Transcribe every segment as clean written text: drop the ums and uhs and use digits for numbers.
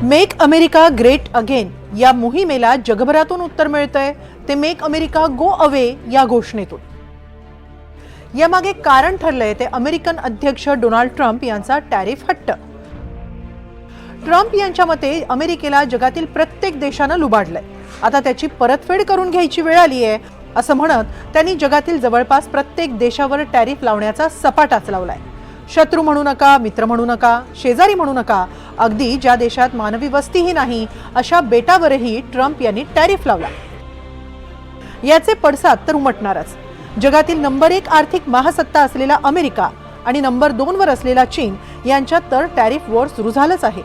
Make America great again या मोहिमेला जगभरातून उत्तर मिळतंय ते मेक अमेरिका गो अवे या घोषणेतून। यामागे कारण ठरलंय ते अमेरिकन अध्यक्ष डोनाल्ड ट्रम्प यांचा टॅरिफ हट्ट। ट्रम्प यांच्या मते अमेरिकेला जगातील प्रत्येक देशानं लुबाडलंय, आता त्याची परतफेड करून घ्यायची वेळ आली आहे असं म्हणत त्यांनी जगातील जवळपास प्रत्येक देशावर टॅरिफ लावण्याचा सपाटाच लावलाय। शत्रू म्हणू नका, मित्र म्हणू नका, शेजारी म्हणू नका, अगदी ज्या देशात मानवी वस्तीही नाही अशा बेटावरही ट्रम्प यांनी टॅरिफ लावला। याचे पडसाद तर उमटणारच। जगातील नंबर 1 आर्थिक महासत्ता असलेला अमेरिका आणि नंबर 2 वर असलेला चीन यांच्यात तर टॅरिफ वॉर सुरू झालंच आहे।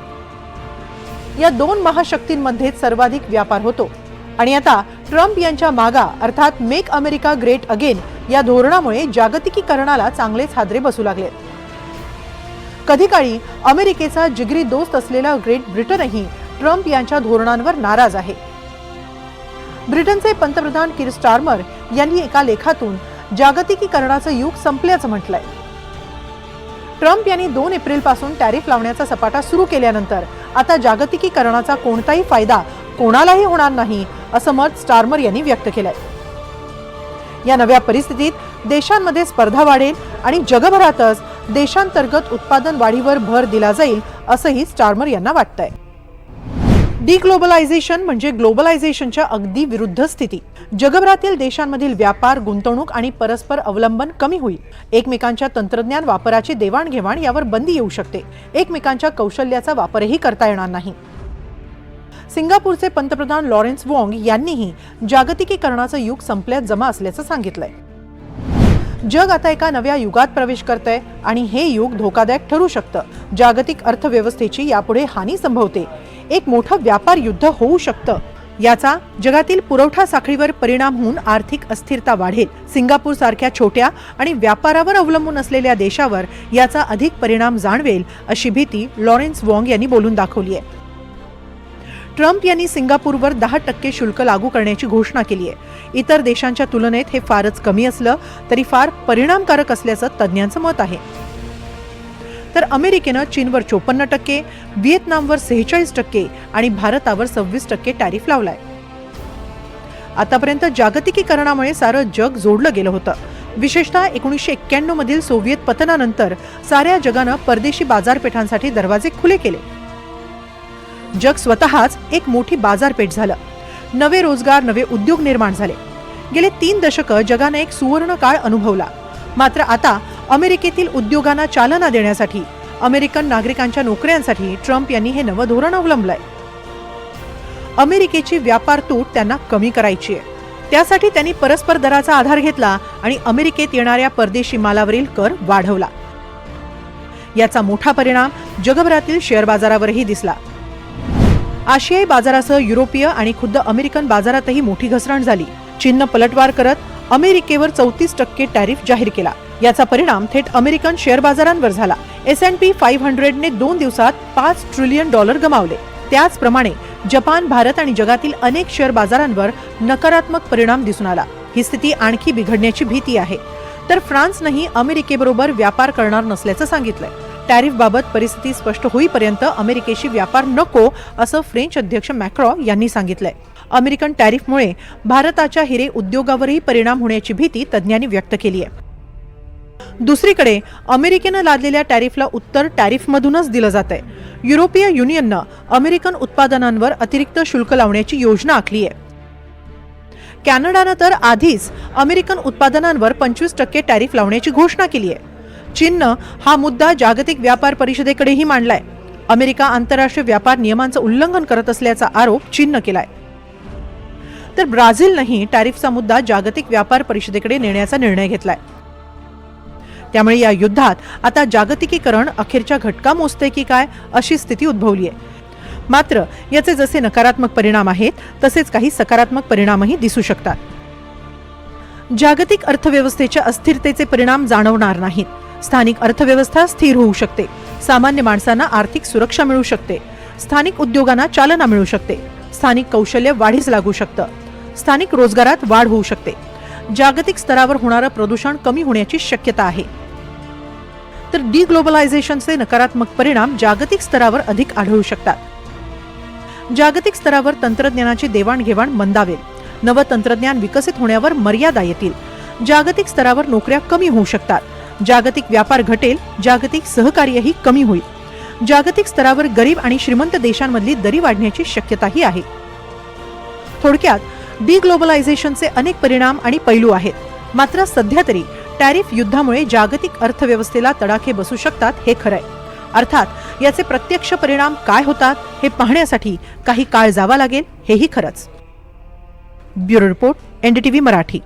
या दोन महाशक्तींमध्ये सर्वाधिक व्यापार होतो आणि आता ट्रम्प यांच्या मागा अर्थात मेक अमेरिका ग्रेट अगेन या धोरणामुळे जागतिकीकरणाला चांगलेच हादरे बसू लागले। कधी काळी अमेरिकेचा जिगरी दोस्त असलेला ग्रेट ब्रिटनही ट्रम्प यांच्या धोरणांवर नाराज आहे। ब्रिटनचे पंतप्रधान कीर स्टारमर यांनी एका लेखातून जागतिकीकरणाचं युग संपल्याचं म्हटलंय। ट्रम्प यांनी 2 एप्रिल पासून टॅरिफ लावण्याचा सपाटा सुरू केल्यानंतर आता जागतिकीकरणाचा कोणताही फायदा कोणालाही होणार नाही असं मत स्टारमर यांनी व्यक्त केलंय। या नव्या परिस्थितीत देशांमध्ये स्पर्धा वाढेल आणि जगभरातच देशांतर्गत उत्पादन वाढीवर भर दिला जाईल असंही स्टारमर यांना वाटतंय। डिग्लोबलायझेशन म्हणजे ग्लोबलायझेशनच्या अगदी विरुद्ध स्थिती। जगभरातील देशांमधील व्यापार, गुंतवणूक आणि परस्पर अवलंबन कमी होईल। एकमेकांच्या तंत्रज्ञान वापराची देवाणघेवाण यावर बंदी येऊ शकते। एकमेकांच्या कौशल्याचा वापरही करता येणार नाही। सिंगापूरचे पंतप्रधान लॉरेन्स वॉंग यांनीही जागतिकीकरणाचं युग संपल्यात जमा असल्याचं सांगितलंय। जग आता एका नव्या युगात प्रवेश करतंय आणि हे युग धोकादायक ठरू शकतं। जागतिक अर्थव्यवस्थेची यापुढे हानी संभवते। एक मोठं व्यापार युद्ध होऊ शकतं। याचा जगातील पुरवठा साखळीवर परिणाम होऊन आर्थिक अस्थिरता वाढेल। सिंगापूर सारख्या छोट्या आणि व्यापारावर अवलंबून असलेल्या देशावर याचा अधिक परिणाम जाणवेल अशी भीती लॉरेन्स वॉंग यांनी बोलून दाखवली आहे। ट्रम्प यांनी सिंगापूरवर 10% शुल्क लागू करण्याची घोषणा केली आहे। इतर देशांच्या तुलनेत हे फारच कमी असलं तरी फार परिणामकारक असल्याचं तज्ज्ञांचं मत आहे। तर अमेरिकेनं चीनवर 54%, व्हिएतनामवर 46% आणि भारतावर 26% टॅरिफ लावलाय। आतापर्यंत जागतिकीकरणामुळे सारं जग जोडलं गेलं होतं। विशेषतः 1991 मधील सोव्हिएत पतनानंतर साऱ्या जगानं परदेशी बाजारपेठांसाठी दरवाजे खुले केले। जग स्वतःच एक मोठी बाजारपेठ झालं। नवे रोजगार, नवे उद्योग निर्माण झाले। गेले 3 दशकं जगाने एक सुवर्ण काळ अनुभवला। मात्र आता अमेरिकेतील उद्योगांना चालना देण्यासाठी, अमेरिकन नागरिकांच्या नोकऱ्यांसाठी ट्रम्प यांनी हे नवं धोरण अवलंबलंय। अमेरिकेची व्यापार तूट त्यांना कमी करायची आहे। त्यासाठी त्यांनी परस्पर दराचा आधार घेतला आणि अमेरिकेत येणाऱ्या परदेशी मालावरील कर वाढवला। याचा मोठा परिणाम जगभरातील शेअर बाजारावरही दिसला। आशियाई बाजारासह युरोपीय आणि खुद्द अमेरिकन बाजारातही मोठी घसरण झाली। चीननं पलटवार करत अमेरिकेवर 34% टॅरिफ जाहीर केला। याचा परिणाम थेट अमेरिकन शेअर बाजारांवर झाला। S&P 500 ने 2 दिवसात $5 ट्रिलियन गमावले। त्याचप्रमाणे जपान, भारत आणि जगातील अनेक शेअर बाजारांवर नकारात्मक परिणाम दिसून आला। ही स्थिती आणखी बिघडण्याची भीती आहे। तर फ्रान्सनंही अमेरिकेबरोबर व्यापार करणार नसल्याचं सांगितलंय। टॅरिफ बाबत परिस्थिती स्पष्ट होईपर्यंत अमेरिकेशी व्यापार नको असं फ्रेंच अध्यक्ष मॅक्रॉ यांनी सांगितलंय। अमेरिकन टॅरिफमुळे भारताच्या हिरे उद्योगावरही परिणाम होण्याची भीती तज्ज्ञांनी व्यक्त केली आहे। दुसरीकडे अमेरिकेनं लादलेल्या टॅरिफला उत्तर टॅरिफमधूनच दिलं जातंय। युरोपीय युनियननं अमेरिकन उत्पादनांवर अतिरिक्त शुल्क लावण्याची योजना आखली आहे। कॅनडानं तर आधीच अमेरिकन उत्पादनांवर 25% टॅरिफ लावण्याची घोषणा केली आहे। चीननं हा मुद्दा जागतिक व्यापार परिषदेकडेही मांडलाय। अमेरिका आंतरराष्ट्रीय व्यापार नियमांचं उल्लंघन करत असल्याचा आरोप चीननं केलाय। तर ब्राझीलनंही टॅरिफचा मुद्दा जागतिक व्यापार परिषदेकडे नेण्याचा निर्णय घेतलाय। त्यामुळे या युद्धात आता जागतिकीकरण अखेरच्या घटका मोजते की काय अशी स्थिती उद्भवली आहे। मात्र याचे जसे नकारात्मक परिणाम आहेत तसेच काही सकारात्मक परिणामही दिसू शकतात। जागतिक अर्थव्यवस्थेच्या अस्थिरतेचे परिणाम जाणवणार नाहीत। स्थानिक अर्थव्यवस्था स्थिर होऊ शकते। सामान्य माणसांना आर्थिक सुरक्षा मिळू शकते। स्थानिक उद्योगांना चालना मिळू शकते। स्थानिक कौशल्य वाढीस लागू शकतं। स्थानिक रोजगारात वाढ होऊ शकते। जागतिक स्तरावर होणारं प्रदूषण कमी होण्याची शक्यता आहे। तर डिग्लोबलायझेशनचे नकारात्मक परिणाम जागतिक स्तरावर अधिक आढळू शकतात। जागतिक स्तरावर तंत्रज्ञानाची देवाणघेवाण मंदावेल. नवं तंत्रज्ञान विकसित होण्यावर मर्यादा येतील. जागतिक स्तरावर नोकऱ्या कमी होऊ शकतात. जागतिक व्यापार घटेल. जागतिक सहकार्यही कमी होईल. जागतिक स्तरावर गरीब आणि श्रीमंत देशांमधली दरी वाढण्याची शक्यताही आहे. थोडक्यात डिग्लोबलायझेशनचे अनेक परिणाम आणि पैलू आहेत. मात्र सध्या तरी टॅरिफ युद्धामुळे जागतिक अर्थव्यवस्थेला तडाखे बसू शकतात हे खरंय. अर्थात याचे प्रत्यक्ष परिणाम काय होतात हे पाहण्यासाठी काही काळ जावा लागेल हेही खरंच. Bureau report, NDTV Marathi.